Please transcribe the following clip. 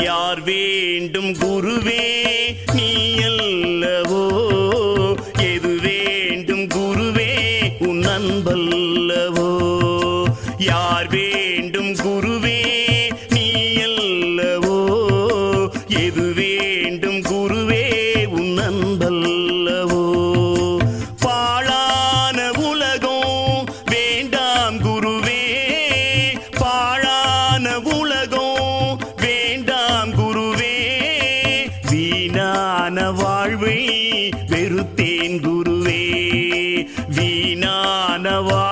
யார் வேண்டும் குருவே நீ அல்லவோ, எது வேண்டும் குருவே உன் அன்பல்லவோ. யார் வேண்டும் குருவே